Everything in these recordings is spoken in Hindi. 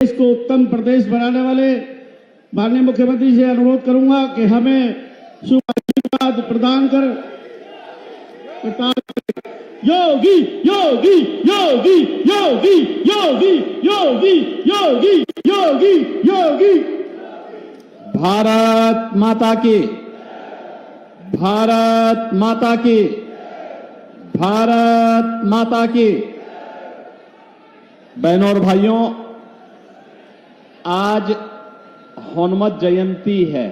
देश को उत्तम प्रदेश बनाने वाले माननीय मुख्यमंत्री से अनुरोध करूंगा कि हमें शुभ आशीर्वाद प्रदान कर योगी योगी योगी योगी योगी योगी योगी योगी योगी। भारत माता की, भारत माता की, भारत माता की। बहनों और भाइयों, आज हनुमत जयंती है।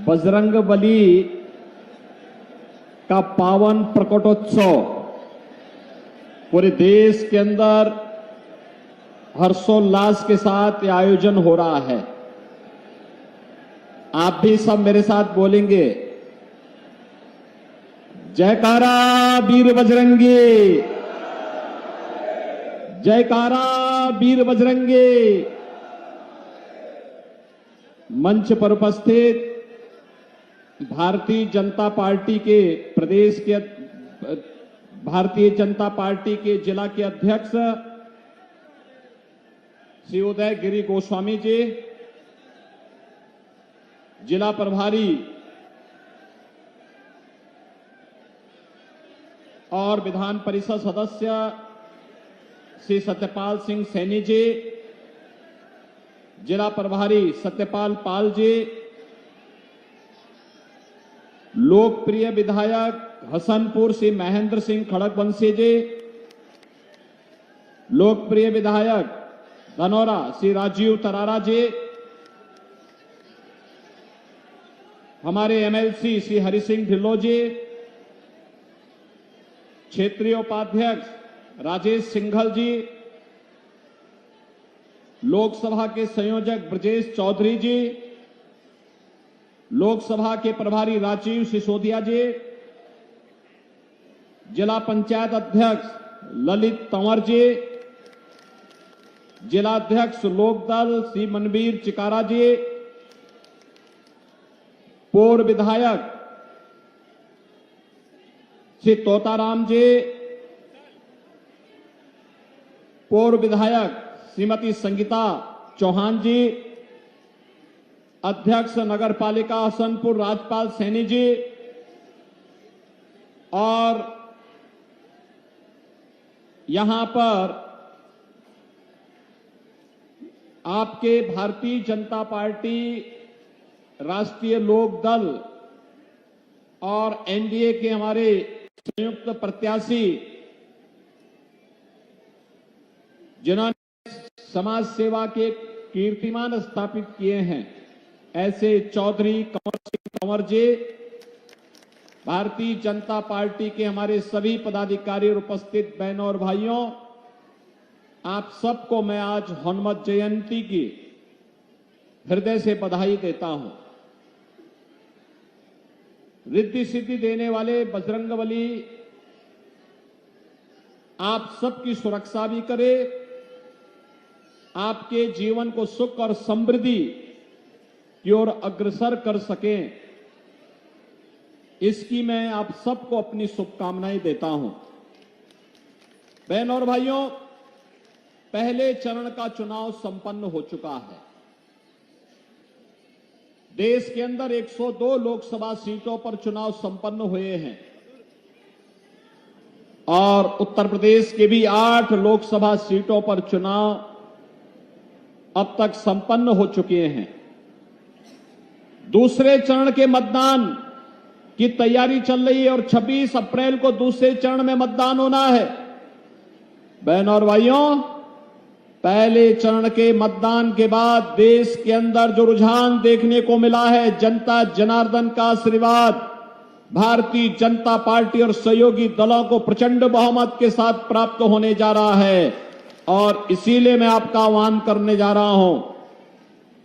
बजरंगबली का पावन प्रकटोत्सव पूरे देश के अंदर हर्षोल्लास के साथ यह आयोजन हो रहा है। आप भी सब मेरे साथ बोलेंगे, जयकारा वीर बजरंगी, जयकारा वीर बजरंगी। मंच पर उपस्थित भारतीय जनता पार्टी के प्रदेश के भारतीय जनता पार्टी के जिला के अध्यक्ष श्री उदय गिरी गोस्वामी जी, जिला प्रभारी और विधान परिषद सदस्य श्री सत्यपाल सिंह सैनी जी, जिला प्रभारी सत्यपाल पाल जी, लोकप्रिय विधायक हसनपुर श्री महेंद्र सिंह खड़गवंशी जी, लोकप्रिय विधायक धनौरा श्री राजीव तरारा जी, हमारे एमएलसी श्री हरि सिंह ढिल्लों जी, क्षेत्रीय उपाध्यक्ष राजेश सिंघल जी, लोकसभा के संयोजक ब्रजेश चौधरी जी, लोकसभा के प्रभारी राजीव सिसोदिया जी, जिला पंचायत अध्यक्ष ललित तंवर जी, जिला अध्यक्ष लोकदल श्री मनवीर चिकारा जी, पूर्व विधायक श्री तोताराम जी, पूर्व विधायक श्रीमती संगीता चौहान जी, अध्यक्ष नगर पालिका हसनपुर राजपाल सैनी जी और यहां पर आपके भारतीय जनता पार्टी, राष्ट्रीय लोक दल और एनडीए के हमारे संयुक्त प्रत्याशी जिन्होंने समाज सेवा के कीर्तिमान स्थापित किए हैं, ऐसे चौधरी कंवर सिंह कंवर जी, भारतीय जनता पार्टी के हमारे सभी पदाधिकारी और उपस्थित बहनों और भाइयों, आप सबको मैं आज हनुमत जयंती की हृदय से बधाई देता हूं। रिद्धि सिद्धि देने वाले बजरंगबली आप सबकी सुरक्षा भी करे, आपके जीवन को सुख और समृद्धि की ओर अग्रसर कर सकें, इसकी मैं आप सबको अपनी शुभकामनाएं देता हूं। बहनों और भाइयों, पहले चरण का चुनाव संपन्न हो चुका है। देश के अंदर 102 लोकसभा सीटों पर चुनाव संपन्न हुए हैं और उत्तर प्रदेश के भी 8 लोकसभा सीटों पर चुनाव अब तक संपन्न हो चुके हैं। दूसरे चरण के मतदान की तैयारी चल रही है और 26 अप्रैल को दूसरे चरण में मतदान होना है। बहनों और भाइयों, पहले चरण के मतदान के बाद देश के अंदर जो रुझान देखने को मिला है, जनता जनार्दन का आशीर्वाद भारतीय जनता पार्टी और सहयोगी दलों को प्रचंड बहुमत के साथ प्राप्त होने जा रहा है और इसीलिए मैं आपका आह्वान करने जा रहा हूं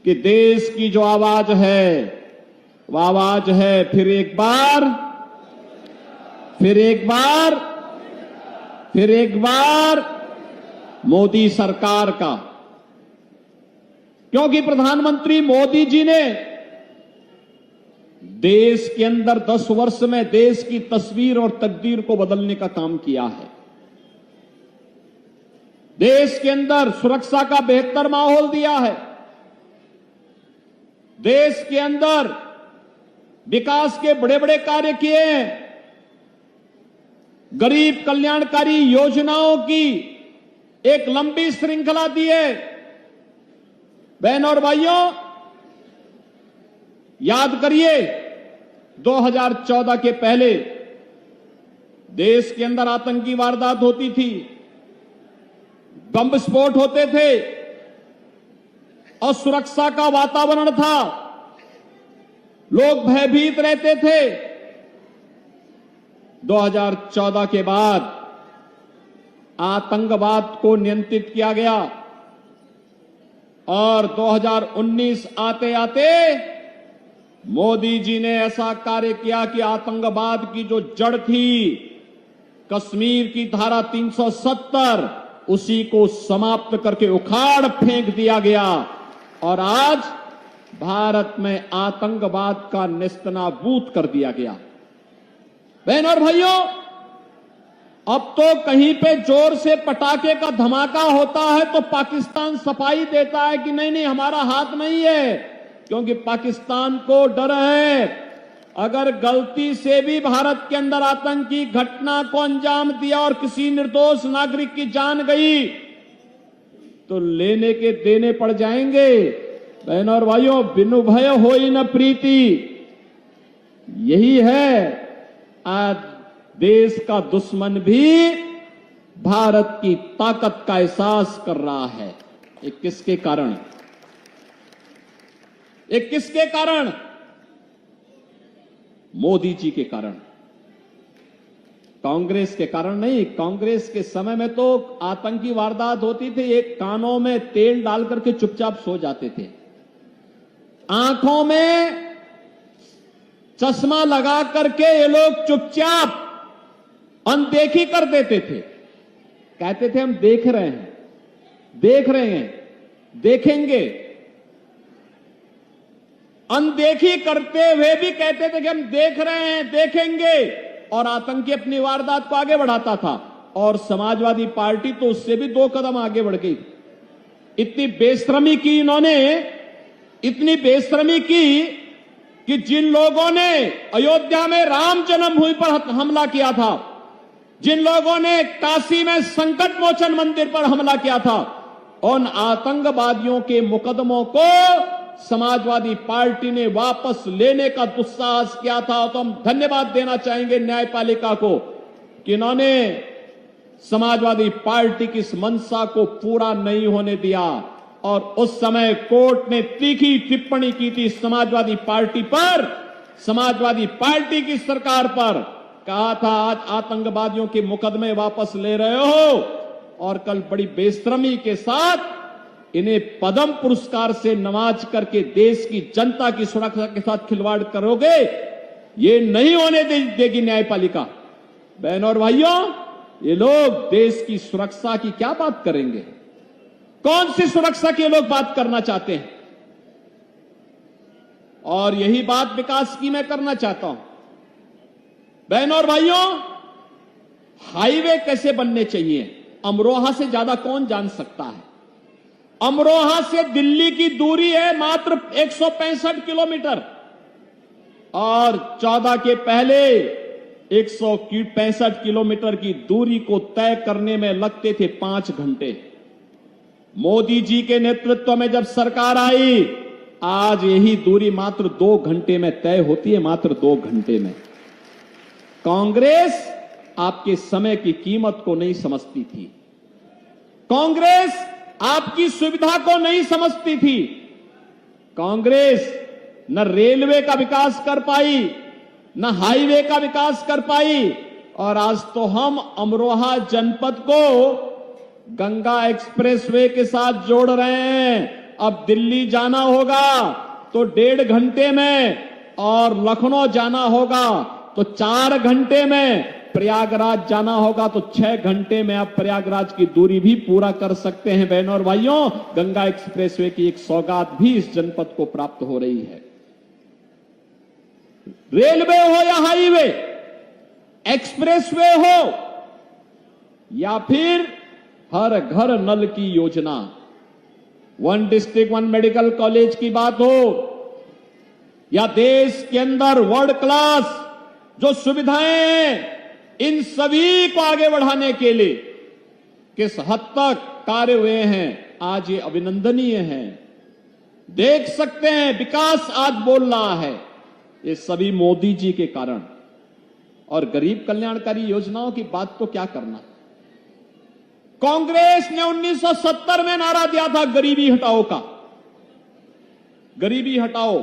कि देश की जो आवाज है वह आवाज है फिर एक बार, फिर एक बार, फिर एक बार मोदी सरकार का। क्योंकि प्रधानमंत्री मोदी जी ने देश के अंदर 10 वर्ष में देश की तस्वीर और तकदीर को बदलने का काम किया है। देश के अंदर सुरक्षा का बेहतर माहौल दिया है। देश के अंदर विकास के बड़े बड़े कार्य किए हैं। गरीब कल्याणकारी योजनाओं की एक लंबी श्रृंखला दी है। बहनों और भाइयों, याद करिए 2014 के पहले देश के अंदर आतंकी वारदात होती थी, बम विस्फोट होते थे और सुरक्षा का वातावरण था। लोग भयभीत रहते थे। 2014 के बाद आतंकवाद को नियंत्रित किया गया और 2019 आते आते मोदी जी ने ऐसा कार्य किया कि आतंकवाद की जो जड़ थी, कश्मीर की धारा 370, उसी को समाप्त करके उखाड़ फेंक दिया गया और आज भारत में आतंकवाद का नेस्तनाबूद कर दिया गया। बहनों और भाइयों, अब तो कहीं पे जोर से पटाखे का धमाका होता है तो पाकिस्तान सफाई देता है कि नहीं नहीं हमारा हाथ नहीं है, क्योंकि पाकिस्तान को डर है अगर गलती से भी भारत के अंदर आतंकी घटना को अंजाम दिया और किसी निर्दोष नागरिक की जान गई तो लेने के देने पड़ जाएंगे। बहनों और भाइयों, बिनु भय होई न प्रीति, यही है आज देश का दुश्मन भी भारत की ताकत का एहसास कर रहा है। ये किसके कारण? ये किसके कारण? मोदी जी के कारण। कांग्रेस के कारण नहीं। कांग्रेस के समय में तो आतंकी वारदात होती थी, एक कानों में तेल डाल करके चुपचाप सो जाते थे, आंखों में चश्मा लगा करके ये लोग चुपचाप अनदेखी कर देते थे। कहते थे हम देख रहे हैं, देखेंगे। अनदेखी करते हुए भी कहते थे कि हम देख रहे हैं, देखेंगे, और आतंकी अपनी वारदात को आगे बढ़ाता था। और समाजवादी पार्टी तो उससे भी 2 कदम आगे बढ़ गई। इतनी बेशर्मी की इन्होंने, इतनी बेशर्मी की कि जिन लोगों ने अयोध्या में राम जन्मभूमि पर हमला किया था, जिन लोगों ने काशी में संकट मोचन मंदिर पर हमला किया था, उन आतंकवादियों के मुकदमों को समाजवादी पार्टी ने वापस लेने का दुस्साहस किया था। तो हम धन्यवाद देना चाहेंगे न्यायपालिका को कि इन्होंने समाजवादी पार्टी की इस मंशा को पूरा नहीं होने दिया। और उस समय कोर्ट ने तीखी टिप्पणी की थी समाजवादी पार्टी पर, समाजवादी पार्टी की सरकार पर। कहा था आज आतंकवादियों के मुकदमे वापस ले रहे हो और कल बड़ी बेशर्मी के साथ इन्हें पद्म पुरस्कार से नवाज करके देश की जनता की सुरक्षा के साथ खिलवाड़ करोगे, ये नहीं होने देगी न्यायपालिका। बहनों और भाइयों, ये लोग देश की सुरक्षा की क्या बात करेंगे? कौन सी सुरक्षा की लोग बात करना चाहते हैं? और यही बात विकास की मैं करना चाहता हूं। बहनों और भाइयों, हाईवे कैसे बनने चाहिए, अमरोहा से ज्यादा कौन जान सकता है? अमरोहा से दिल्ली की दूरी है मात्र 165 किलोमीटर और 14 के पहले 165 किलोमीटर की दूरी को तय करने में लगते थे 5 घंटे। मोदी जी के नेतृत्व में जब सरकार आई, आज यही दूरी मात्र 2 घंटे में तय होती है, मात्र 2 घंटे में। कांग्रेस आपके समय की कीमत को नहीं समझती थी। कांग्रेस आपकी सुविधा को नहीं समझती थी। कांग्रेस न रेलवे का विकास कर पाई, न हाईवे का विकास कर पाई, और आज तो हम अमरोहा जनपद को गंगा एक्सप्रेसवे के साथ जोड़ रहे हैं। अब दिल्ली जाना होगा तो 1.5 घंटे में, और लखनऊ जाना होगा तो 4 घंटे में, प्रयागराज जाना होगा तो 6 घंटे में आप प्रयागराज की दूरी भी पूरा कर सकते हैं। बहनों और भाइयों, गंगा एक्सप्रेसवे की एक सौगात भी इस जनपद को प्राप्त हो रही है। रेलवे हो या हाईवे, एक्सप्रेसवे हो या फिर हर घर नल की योजना, 1 डिस्ट्रिक्ट 1 मेडिकल कॉलेज की बात हो, या देश के अंदर वर्ल्ड क्लास जो सुविधाएं हैं, इन सभी को आगे बढ़ाने के लिए किस हद तक कार्य हुए हैं, आज ये अभिनंदनीय है। देख सकते हैं विकास आज बोल रहा है, ये सभी मोदी जी के कारण। और गरीब कल्याणकारी योजनाओं की बात तो क्या करना। कांग्रेस ने 1970 में नारा दिया था गरीबी हटाओ का, गरीबी हटाओ।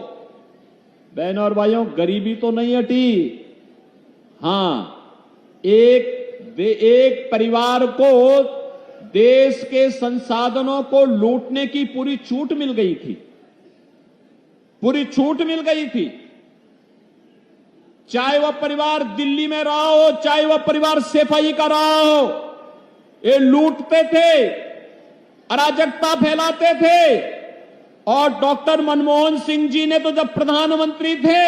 बहनों और भाइयों, गरीबी तो नहीं हटी। हां, एक परिवार को देश के संसाधनों को लूटने की पूरी छूट मिल गई थी, पूरी छूट मिल गई थी। चाहे वह परिवार दिल्ली में रहा हो, चाहे वह परिवार सफाई का रहा हो, ये लूटते थे, अराजकता फैलाते थे। और डॉक्टर मनमोहन सिंह जी ने तो जब प्रधानमंत्री थे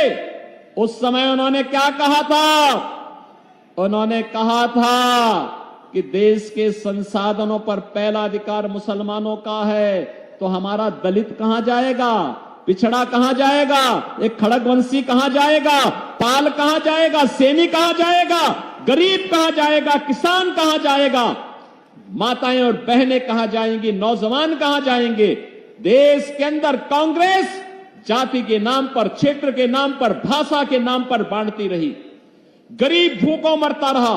उस समय उन्होंने क्या कहा था? उन्होंने कहा था कि देश के संसाधनों पर पहला अधिकार मुसलमानों का है, तो हमारा दलित कहां जाएगा, पिछड़ा कहां जाएगा, एक खड़गवंशी कहां जाएगा, पाल कहां जाएगा, सैनिक कहां जाएगा, गरीब कहां जाएगा, किसान कहां जाएगा, माताएं और बहनें कहां जाएंगी, नौजवान कहां जाएंगे। देश के अंदर कांग्रेस जाति के नाम पर, क्षेत्र के नाम पर, भाषा के नाम पर बांटती रही। गरीब भूखों मरता रहा,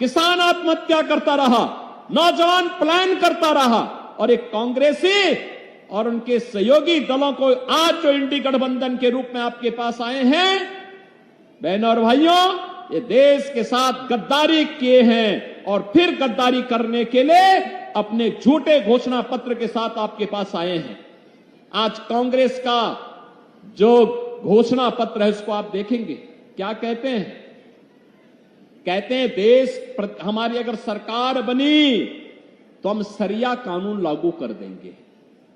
किसान आत्महत्या करता रहा, नौजवान पलायन करता रहा। और एक कांग्रेसी और उनके सहयोगी दलों को आज जो इंडी गठबंधन के रूप में आपके पास आए हैं, बहनों और भाइयों, ये देश के साथ गद्दारी किए हैं और फिर गद्दारी करने के लिए अपने झूठे घोषणा पत्र के साथ आपके पास आए हैं। आज कांग्रेस का जो घोषणा पत्र है उसको आप देखेंगे, क्या कहते हैं? कहते हैं हमारी अगर सरकार बनी तो हम सरिया कानून लागू कर देंगे।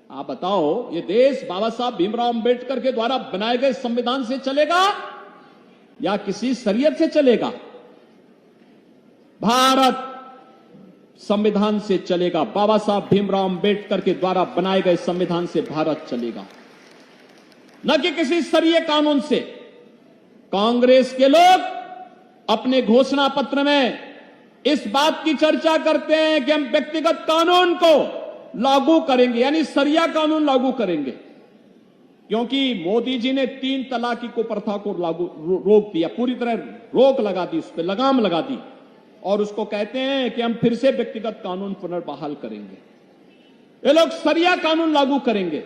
आप बताओ, ये देश बाबा साहब भीमराव अंबेडकर के द्वारा बनाए गए संविधान से चलेगा या किसी शरीयत से चलेगा? भारत संविधान से चलेगा। बाबा साहब भीमराव अंबेडकर के द्वारा बनाए गए संविधान से भारत चलेगा, न कि किसी शरीय कानून से। कांग्रेस के लोग अपने घोषणा पत्र में इस बात की चर्चा करते हैं कि हम व्यक्तिगत कानून को लागू करेंगे, यानी शरिया कानून लागू करेंगे, क्योंकि मोदी जी ने 3 तलाक की प्रथा को रोक दिया, पूरी तरह रोक लगा दी, उस पर लगाम लगा दी। और उसको कहते हैं कि हम फिर से व्यक्तिगत कानून पुनर्बहाल करेंगे। ये लोग शरिया कानून लागू करेंगे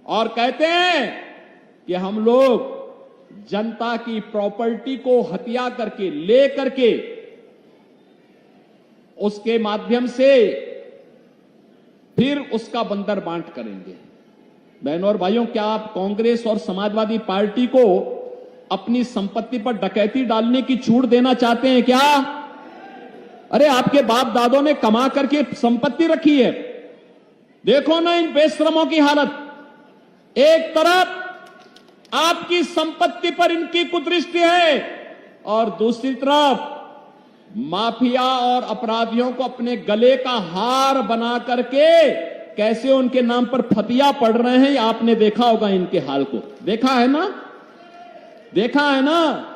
और कहते हैं कि हम लोग जनता की प्रॉपर्टी को हत्या करके, ले करके, उसके माध्यम से फिर उसका बंदर बांट करेंगे। बहनों और भाइयों, क्या आप कांग्रेस और समाजवादी पार्टी को अपनी संपत्ति पर डकैती डालने की छूट देना चाहते हैं क्या? अरे आपके बाप दादों ने कमा करके संपत्ति रखी है, देखो ना इन बेशरमों की हालत। एक तरफ आपकी संपत्ति पर इनकी कुदृष्टि है और दूसरी तरफ माफिया और अपराधियों को अपने गले का हार बना करके कैसे उनके नाम पर फतिया पड़ रहे हैं, आपने देखा होगा इनके हाल को। देखा है ना, देखा है ना।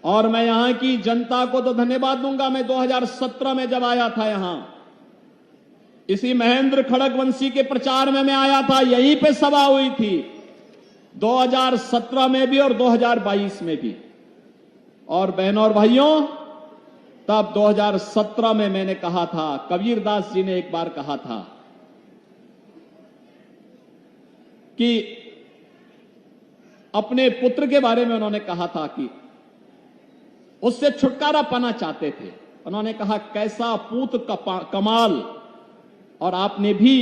और मैं यहां की जनता को तो धन्यवाद दूंगा। मैं 2017 में जब आया था यहां, इसी महेंद्र खड़गवंशी के प्रचार में मैं आया था, यहीं पे सभा हुई थी 2017 में भी और 2022 में भी। और बहनों और भाइयों, तब 2017 में मैंने कहा था, कबीरदास जी ने एक बार कहा था कि अपने पुत्र के बारे में उन्होंने कहा था कि उससे छुटकारा पाना चाहते थे। उन्होंने कहा कैसा पूत कमाल। और आपने भी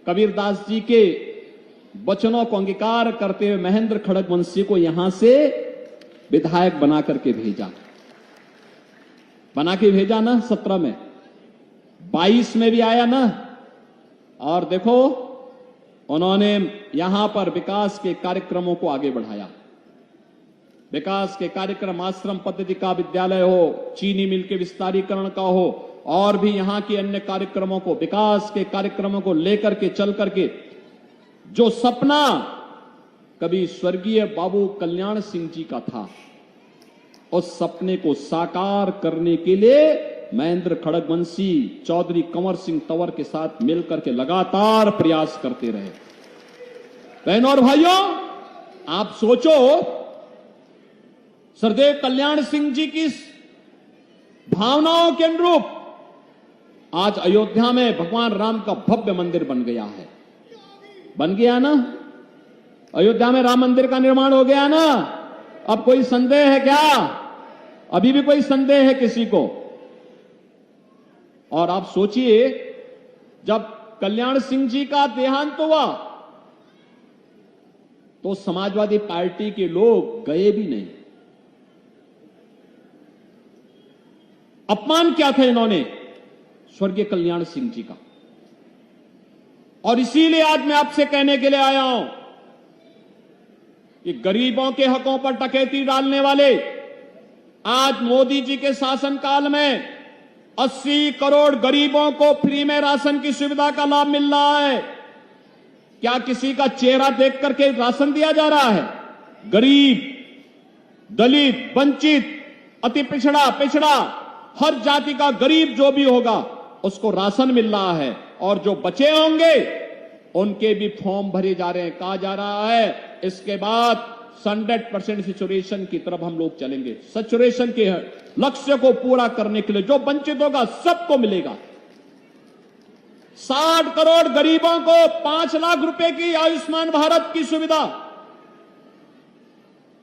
कबीरदास जी के वचनों को अंगीकार करते हुए महेंद्र खड़गवंशी को यहां से विधायक बना करके भेजा, बना के भेजा ना 17 में, 22 में भी आया ना। और देखो उन्होंने यहां पर विकास के कार्यक्रमों को आगे बढ़ाया। विकास के कार्यक्रम, आश्रम पद्धति का विद्यालय हो, चीनी मिल के विस्तारीकरण का हो, और भी यहां के अन्य कार्यक्रमों को, विकास के कार्यक्रमों को लेकर के चल करके जो सपना कभी स्वर्गीय बाबू कल्याण सिंह जी का था, उस सपने को साकार करने के लिए महेंद्र खड़गवंशी चौधरी कंवर सिंह तंवर के साथ मिलकर के लगातार प्रयास करते रहे। बहनों और भाइयों, आप सोचो, सरदेव कल्याण सिंह जी की भावनाओं के अनुरूप आज अयोध्या में भगवान राम का भव्य मंदिर बन गया है। बन गया ना? अयोध्या में राम मंदिर का निर्माण हो गया ना? अब कोई संदेह है क्या? अभी भी कोई संदेह है किसी को? और आप सोचिए, जब कल्याण सिंह जी का देहांत हुआ तो समाजवादी पार्टी के लोग गए भी नहीं। अपमान क्या था इन्होंने स्वर्गीय कल्याण सिंह जी का। और इसीलिए आज मैं आपसे कहने के लिए आया हूं कि गरीबों के हकों पर डकैती डालने वाले आज मोदी जी के शासनकाल में 80 करोड़ गरीबों को फ्री में राशन की सुविधा का लाभ मिल रहा है। क्या किसी का चेहरा देख करके राशन दिया जा रहा है? गरीब, दलित, वंचित, अति पिछड़ा हर जाति का गरीब जो भी होगा उसको राशन मिल रहा है। और जो बचे होंगे उनके भी फॉर्म भरे जा रहे हैं। कहा जा रहा है इसके बाद 100% सैचुरेशन की तरफ हम लोग चलेंगे। सैचुरेशन के लक्ष्य को पूरा करने के लिए जो वंचित होगा सबको मिलेगा। 60 करोड़ गरीबों को 5 लाख रुपए की आयुष्मान भारत की सुविधा।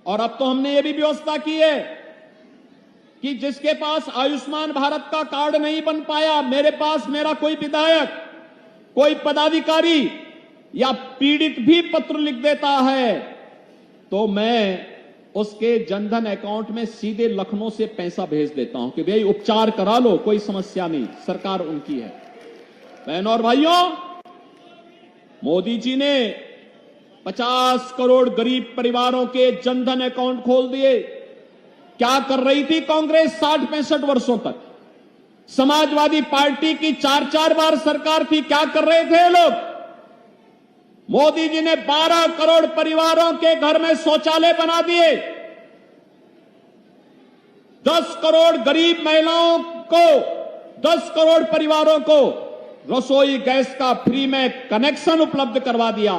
और अब तो हमने ये भी व्यवस्था की है कि जिसके पास आयुष्मान भारत का कार्ड नहीं बन पाया, मेरे पास मेरा कोई विधायक, कोई पदाधिकारी या पीड़ित भी पत्र लिख देता है तो मैं उसके जनधन अकाउंट में सीधे लखनऊ से पैसा भेज देता हूं कि भाई उपचार करा लो, कोई समस्या नहीं, सरकार उनकी है। बहनों और भाइयों, मोदी जी ने 50 करोड़ गरीब परिवारों के जनधन अकाउंट खोल दिए। क्या कर रही थी कांग्रेस 60-65 वर्षों तक? समाजवादी पार्टी की 4-4 बार सरकार थी, क्या कर रहे थे लोग? मोदी जी ने 12 करोड़ परिवारों के घर में शौचालय बना दिए। 10 करोड़ गरीब महिलाओं को, 10 करोड़ परिवारों को रसोई गैस का फ्री में कनेक्शन उपलब्ध करवा दिया।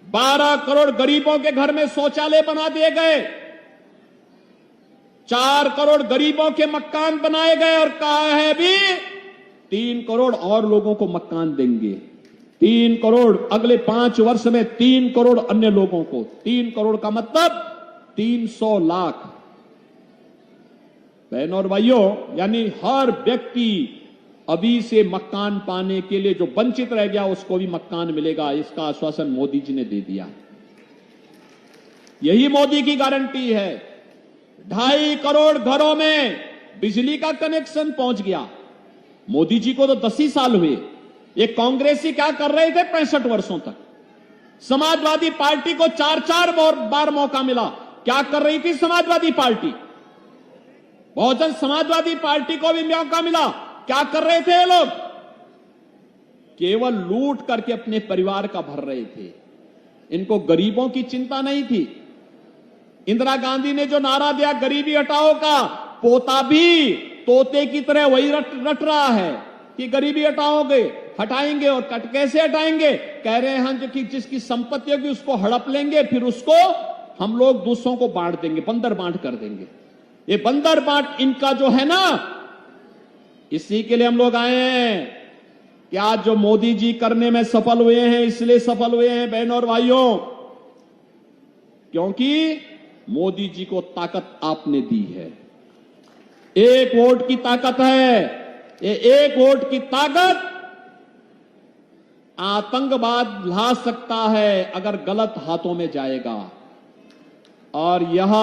12 करोड़ गरीबों के घर में शौचालय बना दिए गए। 4 करोड़ गरीबों के मकान बनाए गए और कहा है भी 3 करोड़ और लोगों को मकान देंगे। 3 करोड़ अगले 5 वर्ष में 3 करोड़ अन्य लोगों को। 3 करोड़ का मतलब 300 लाख। बहनों और भाइयों, यानी हर व्यक्ति अभी से मकान पाने के लिए जो वंचित रह गया उसको भी मकान मिलेगा। इसका आश्वासन मोदी जी ने दे दिया। यही मोदी की गारंटी है। 2.5 करोड़ घरों में बिजली का कनेक्शन पहुंच गया। मोदी जी को तो 10 ही साल हुए। ये कांग्रेसी क्या कर रहे थे 65 वर्षों तक? समाजवादी पार्टी को 4-4 बार मौका मिला। क्या कर रही थी समाजवादी पार्टी? बहुजन समाजवादी पार्टी को भी मौका मिला। क्या कर रहे थे ये लोग? केवल लूट करके अपने परिवार का भर रहे थे। इनको गरीबों की चिंता नहीं थी। इंदिरा गांधी ने जो नारा दिया गरीबी हटाओ का, पोता भी तोते की तरह वही रट रहा है कि गरीबी हटाओगे, हटाएंगे। और कट कैसे हटाएंगे? कह रहे हैं कि जिसकी संपत्ति होगी उसको हड़प लेंगे, फिर उसको हम लोग दूसरों को बांट देंगे, बंदर बांट कर देंगे। ये बंदर बांट इनका जो है ना, इसी के लिए हम लोग आए हैं कि आज जो मोदी जी करने में सफल हुए हैं, इसलिए सफल हुए हैं बहनों और भाइयों, क्योंकि मोदी जी को ताकत आपने दी है। 1 वोट की ताकत है। ये 1 वोट की ताकत आतंकवाद ला सकता है अगर गलत हाथों में जाएगा। और यह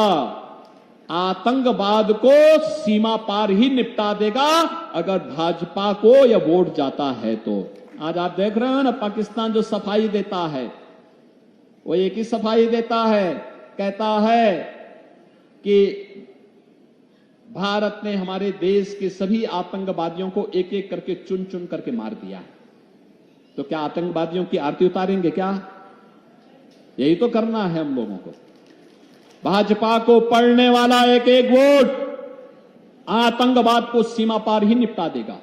आतंकवाद को सीमा पार ही निपटा देगा अगर भाजपा को यह वोट जाता है तो। आज आप देख रहे हो ना, पाकिस्तान जो सफाई देता है वो एक ही सफाई देता है, कहता है कि भारत ने हमारे देश के सभी आतंकवादियों को एक एक करके चुन चुन करके मार दिया है। तो क्या आतंकवादियों की आरती उतारेंगे क्या? यही तो करना है हम लोगों को। भाजपा को पड़ने वाला एक एक वोट आतंकवाद को सीमा पार ही निपटा देगा।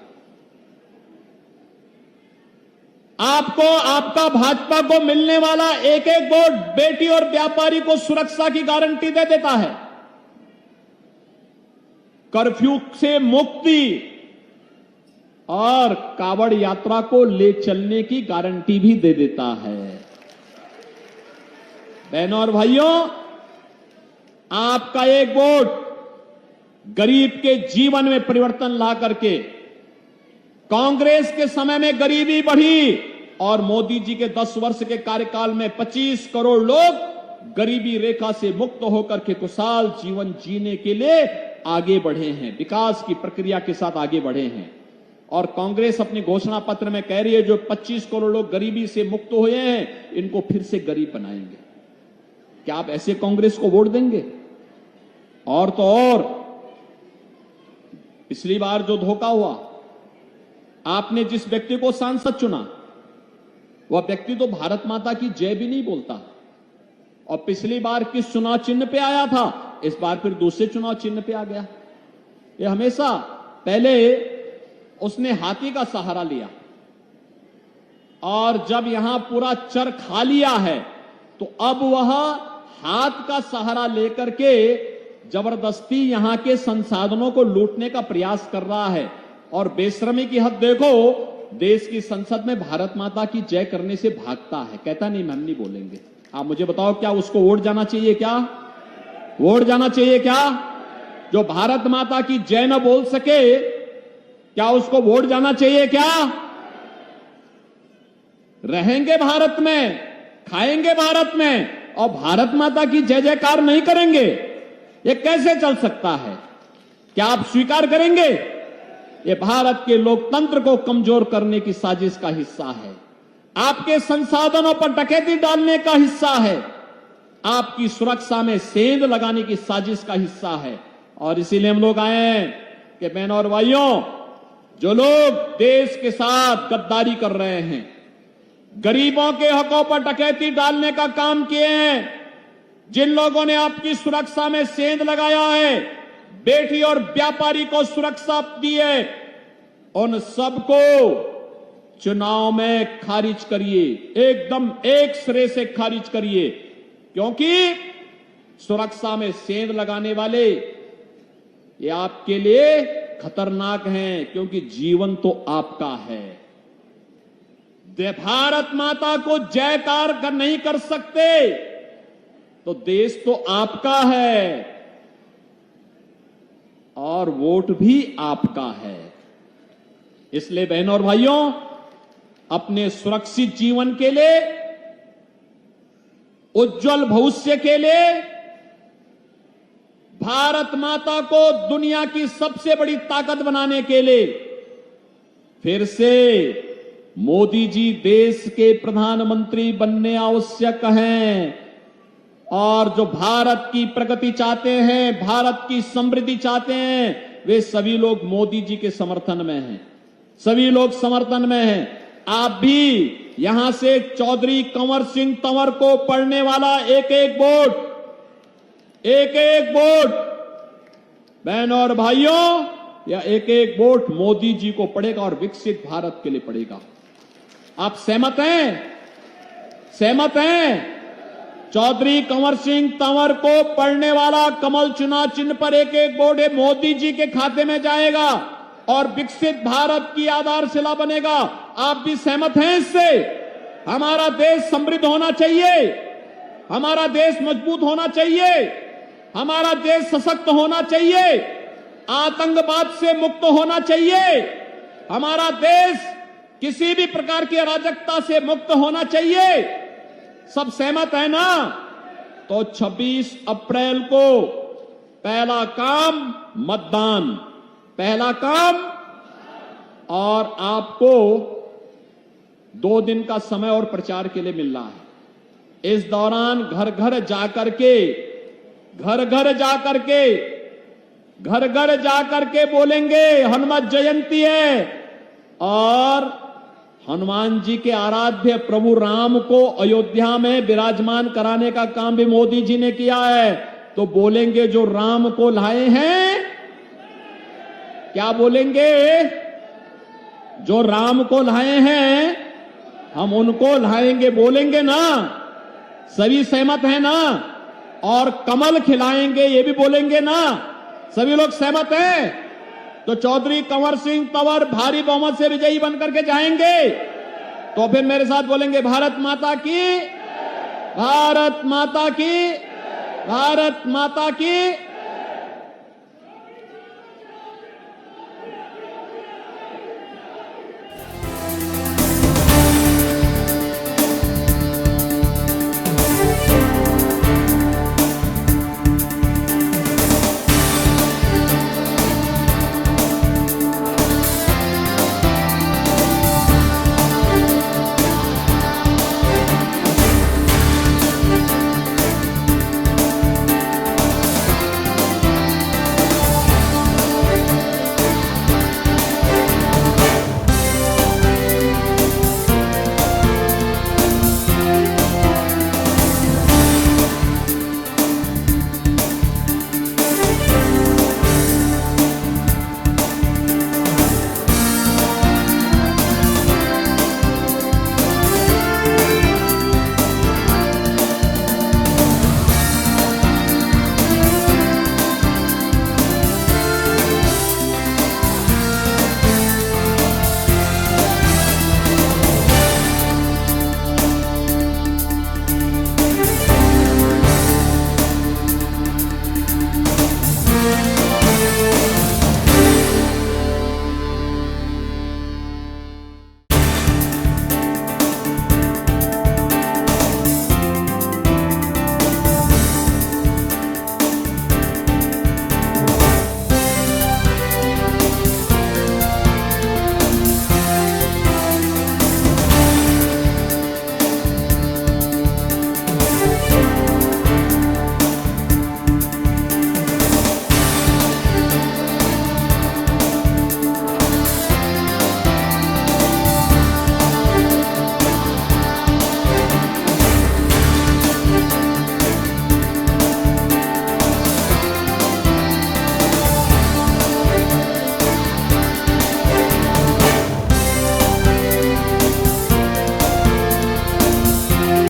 आपको आपका भाजपा को मिलने वाला एक एक वोट बेटी और व्यापारी को सुरक्षा की गारंटी दे देता है, कर्फ्यू से मुक्ति और कावड़ यात्रा को ले चलने की गारंटी भी दे देता है। बहनों और भाइयों, आपका एक वोट गरीब के जीवन में परिवर्तन ला करके कांग्रेस के समय में गरीबी बढ़ी और मोदी जी के 10 वर्ष के कार्यकाल में 25 करोड़ लोग गरीबी रेखा से मुक्त होकर के खुशहाल जीवन जीने के लिए आगे बढ़े हैं, विकास की प्रक्रिया के साथ आगे बढ़े हैं। और कांग्रेस अपने घोषणा पत्र में कह रही है जो 25 करोड़ लोग गरीबी से मुक्त हुए हैं इनको फिर से गरीब बनाएंगे। क्या आप ऐसे कांग्रेस को वोट देंगे? और तो और पिछली बार जो धोखा हुआ, आपने जिस व्यक्ति को सांसद चुना वह व्यक्ति तो भारत माता की जय भी नहीं बोलता। और पिछली बार किस चुनाव चिन्ह पे आया था, इस बार फिर दूसरे चुनाव चिन्ह पे आ गया। ये हमेशा पहले उसने हाथी का सहारा लिया और जब यहां पूरा चर खा लिया है तो अब वह हाथ का सहारा लेकर के जबरदस्ती यहां के संसाधनों को लूटने का प्रयास कर रहा है। और बेशर्मी की हद देखो, देश की संसद में भारत माता की जय करने से भागता है, कहता नहीं हम नहीं बोलेंगे। आप मुझे बताओ क्या उसको वोट जाना चाहिए? क्या वोट जाना चाहिए? क्या जो भारत माता की जय न बोल सके क्या उसको वोट जाना चाहिए? क्या रहेंगे भारत में, खाएंगे भारत में और भारत माता की जय जयकार नहीं करेंगे? ये कैसे चल सकता है? क्या आप स्वीकार करेंगे? ये भारत के लोकतंत्र को कमजोर करने की साजिश का हिस्सा है, आपके संसाधनों पर डकैती डालने का हिस्सा है, आपकी सुरक्षा में सेंध लगाने की साजिश का हिस्सा है। और इसीलिए हम लोग आए हैं कि बहनों और भाइयों, जो लोग देश के साथ गद्दारी कर रहे हैं, गरीबों के हकों पर डकैती डालने का काम किए हैं, जिन लोगों ने आपकी सुरक्षा में सेंध लगाया है, बेटी और व्यापारी को सुरक्षा दी है, उन सबको चुनाव में खारिज करिए, एकदम एक सिरे से खारिज करिए। क्योंकि सुरक्षा में सेंध लगाने वाले ये आपके लिए खतरनाक हैं, क्योंकि जीवन तो आपका है। भारत माता को जयकार नहीं कर सकते तो देश तो आपका है और वोट भी आपका है। इसलिए बहनों और भाइयों, अपने सुरक्षित जीवन के लिए, उज्जवल भविष्य के लिए, भारत माता को दुनिया की सबसे बड़ी ताकत बनाने के लिए फिर से मोदी जी देश के प्रधानमंत्री बनने आवश्यक हैं। और जो भारत की प्रगति चाहते हैं, भारत की समृद्धि चाहते हैं, वे सभी लोग मोदी जी के समर्थन में हैं, सभी लोग समर्थन में हैं। आप भी यहां से चौधरी कंवर सिंह तंवर को पड़ने वाला एक एक वोट, एक एक वोट, बहनों और भाइयों, या एक एक वोट मोदी जी को पड़ेगा और विकसित भारत के लिए पड़ेगा। आप सहमत हैं? सहमत हैं? चौधरी कंवर सिंह तंवर को पड़ने वाला कमल चुनाव चिन्ह पर एक एक वोट मोदी जी के खाते में जाएगा और विकसित भारत की आधारशिला बनेगा। आप भी सहमत हैं इससे? हमारा देश समृद्ध होना चाहिए, हमारा देश मजबूत होना चाहिए, हमारा देश सशक्त होना चाहिए, आतंकवाद से मुक्त होना चाहिए, हमारा देश किसी भी प्रकार की अराजकता से मुक्त होना चाहिए। सब सहमत है ना? तो 26 अप्रैल को पहला काम मतदान, पहला काम। और आपको 2 दिन का समय और प्रचार के लिए मिल रहा है। इस दौरान घर घर जाकर के घर घर जाकर के बोलेंगे हनुमत जयंती है, और हनुमान जी के आराध्य प्रभु राम को अयोध्या में विराजमान कराने का काम भी मोदी जी ने किया है। तो बोलेंगे जो राम को लाए हैं, क्या बोलेंगे? जो राम को लाए हैं हम उनको लाएंगे, बोलेंगे ना? सभी सहमत हैं ना? और कमल खिलाएंगे, ये भी बोलेंगे ना? सभी लोग सहमत हैं? तो चौधरी कंवर सिंह तंवर भारी बहुमत से विजयी बनकर के जाएंगे। तो फिर मेरे साथ बोलेंगे भारत माता की, भारत माता की, भारत माता की।